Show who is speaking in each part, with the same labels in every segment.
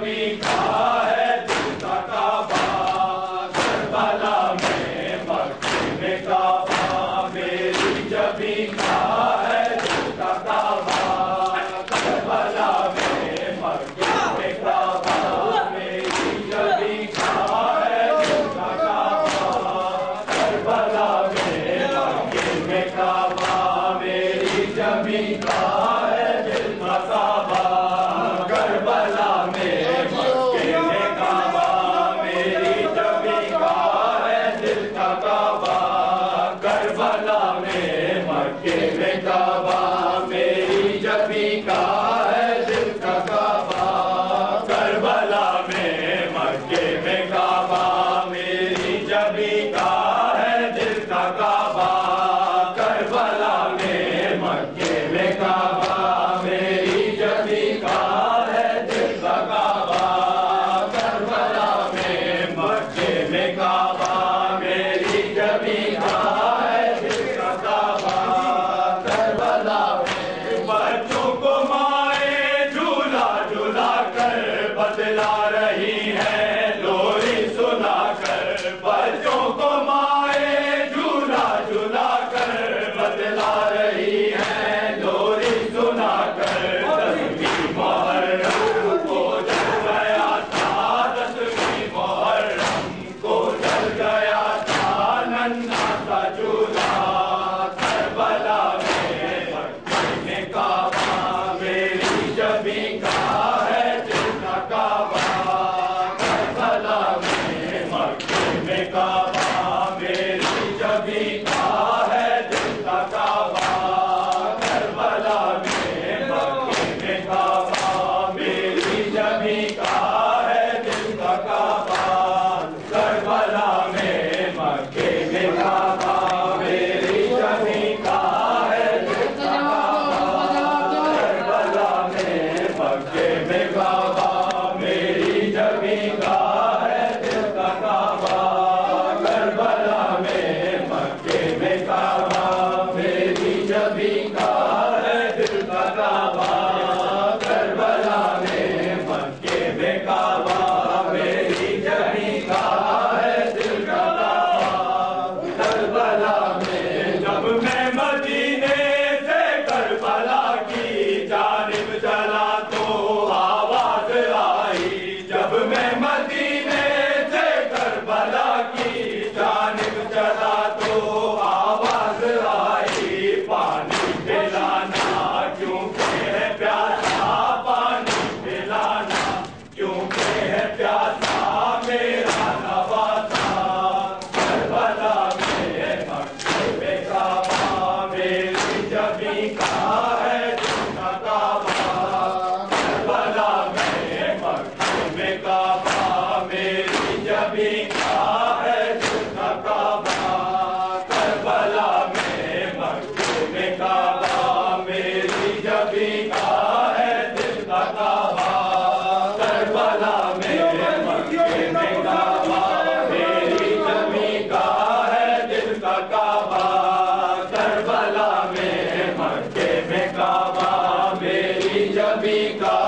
Speaker 1: جبھی کا ہے دل کا کعبہ، کربلا میں مکے میں کعبہ، میری جبھی کا ہے دل کا کعبہ، کربلا میں مکے میں کعبہ، میری جبھی کا ہے دل کا کعبہ، کربلا میں مکے میں کعبہ، میری جبھی کا ہے دل کا کعبہ، کربلا میں مکے میں کعبہ، میری جبھی کا ہے دل کا کعبہ، کربلا میں مکے میں کعبہ، میری جبھی کا ہے دل کا کعبہ، کربلا میں مکے میں کعبہ، میری جبھی کا ہے دل کا کعبہ، کربلا میں مکے میں کعبہ، میری جبھی کا ہے دل کا کعبہ، کربلا میں مکے میں کعبہ، میری جبھی کا ہے دل کا کعبہ، کربلا میں بچوں کو مائیں جھولا جھولا کر بدلا رہی ہے لوری سنا کر، بچوں کو مائیں جھولا جھولا کر بدلا رہی ہے لوری سنا کر، 10ویں محرم کو جل گیا تھا، 10ویں محرم کو جل گیا تھا ننھا سا جھولا، کربلا میں مکے میں کعبہ، میری جبھی کا ہے دل کا کعبہ، کربلا میں مکے میں کعبہ، میری جبھی کا ہے دل کا کعبہ، کربلا میں مکے میں کعبہ، میری جبھی کا ہے دل کا کعبہ، کربلا میں مکے میں کعبہ، میری جبھی کا ہے دل کا کعبہ، کربلا میں مکے میں کعبہ، میری جبھی کا ہے دل کا کعبہ، کربلا میں مکے میں کعبہ، میری جبھی کا ہے دل کا کعبہ، کربلا میں مکے میں کعبہ، میری جبھی کا ہے دل کا کعبہ، کربلا میں جب میں مدینے سے کربلا کی جانب چلا تو آواز آئی، جب میں مدینے سے کربلا کی جانب چلا تو آواز آئی، پانی پلانا کیونکہ ہے پیاسا، پانی پلانا کیونکہ ہے پیاسا میرا نواسا، کربلا میں مکے میں کعبہ، میری جبھی کا ہے دل کا کعبہ، کربلا میں مکے میں کعبہ، میری جبھی کا ہے دل کا کعبہ، کربلا میں مکے میں کعبہ، میری جبھی کا ہے دل کا کعبہ، کربلا میں مکے میں کعبہ، میری جبھی کا ہے دل کا کعبہ، کربلا میں مکے میں کعبہ، میری جبھی کا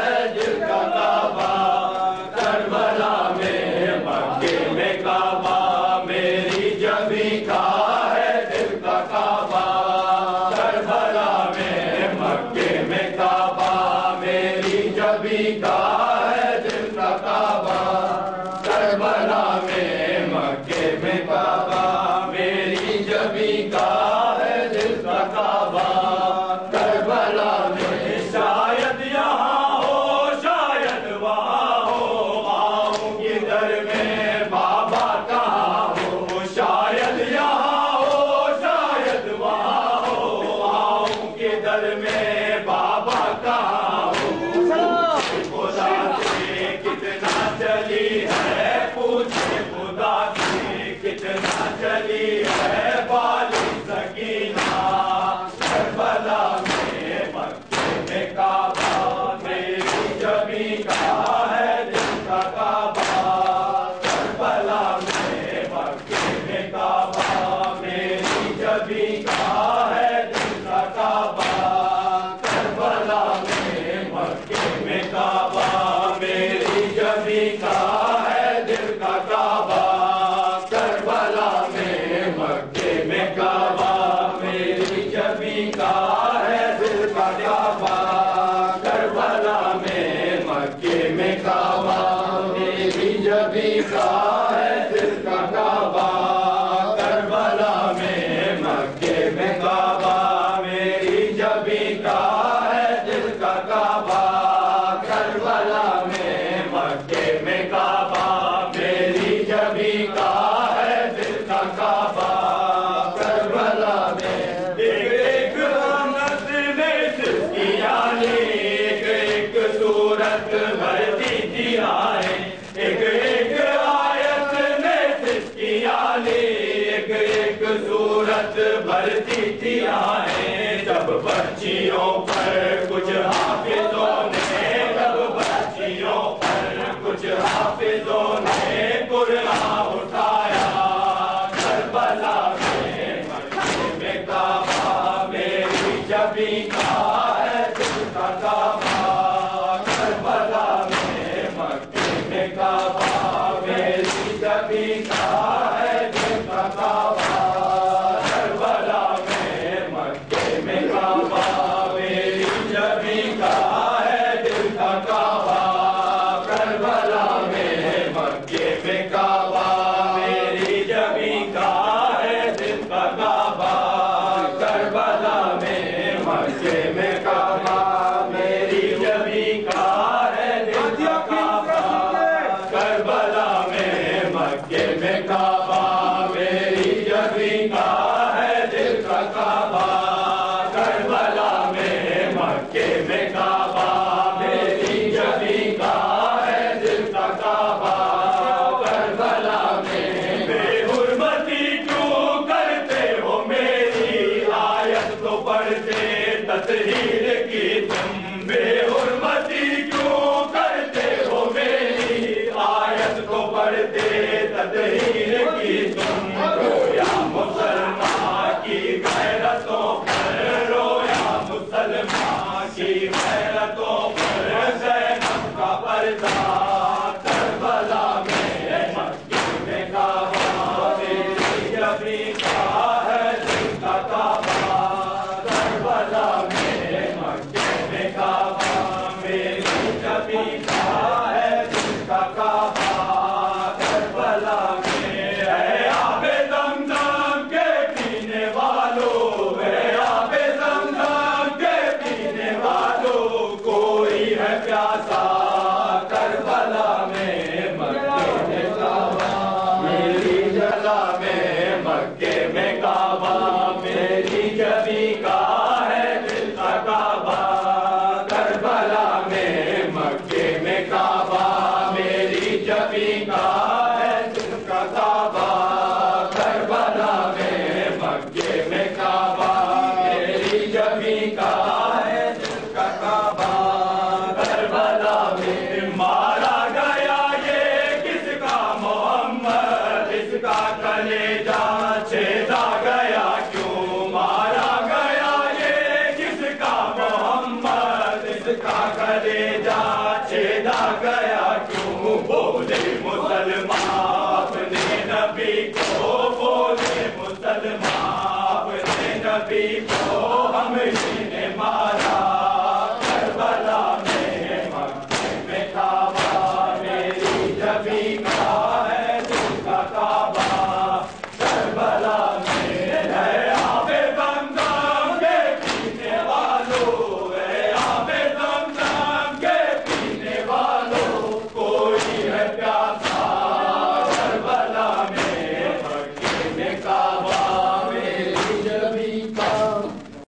Speaker 1: ہے دل کا کعبہ، جبھی کا ہے دل کا کعبہ کربلا میں مکے میں کعبہ میری جبھی کا ہے دل کا کعبہ کربلا میں مکے میں کعبہ میری جبھی کا ہے دل کا کعبہ کربلا میں مکے میں کعبہ میری جبھی کا ہے دل کا کعبہ کربلا میں مکے میں کعبہ میری جبھی کا ہے دل کا کعبہ کربلا میں ایک رحمت نے صرف کیا ایک صورت بھرتی تھی آئیں ایک آیت نے صرف کیا ایک صورت بھرتی تھی آئیں جب بچیوں پر کچھ حافظوں نے جب بچیوں پر کچھ حافظوں نے قرآن اٹھایا کربلا میں مکے میں کعبہ میری جبھی کا ہے دل کا کعبہ کربلا میں مکے میں کعبہ میری جبھی کا ہے دل کا کعبہ کربلا میں مکے میں کعبہ میری جبھی کا ہے دل کا کعبہ کربلا میں مکے میں کعبہ میری جبھی کا ہے دل کا کعبہ کربلا میں مکے میں کعبہ میری جبھی کا ہے دل کا کعبہ کربلا میں مکے میں کعبہ میری جبھی کا ہے دل کا کعبہ کربلا میں مکے میں کعبہ میری جبھی کا ہے دل کا کعبہ کربلا میں بے حرمتی کیوں کرتے ہو میری آیت تو پڑھتے تطہیر کی تم بے حرمتی کیوں کرتے ہو میری آیت تو پڑھتے تطہیر کی تم رویا مسلمان کی غیرتوں پر رویا مسلمان کی غیرتوں پر زینب کا پردہ کربلا میں مکے میں کعبہ میری جبھی کا ہے دل کا کعبہ کربلا میں مکے میں کعبہ میری جبھی کا ہے دل کا کعبہ کربلا میں اے آب زمزم کے پینے والوں اے آب زمزم کے پینے والوں کوئی ہے پیاسا کربلا میں مکے میں کعبہ میری جلا میں مکے میں کعبہ میری جبھی کا ہے دل کا کعبہ کربلا میں مکے میں کعبہ میری جبھی کا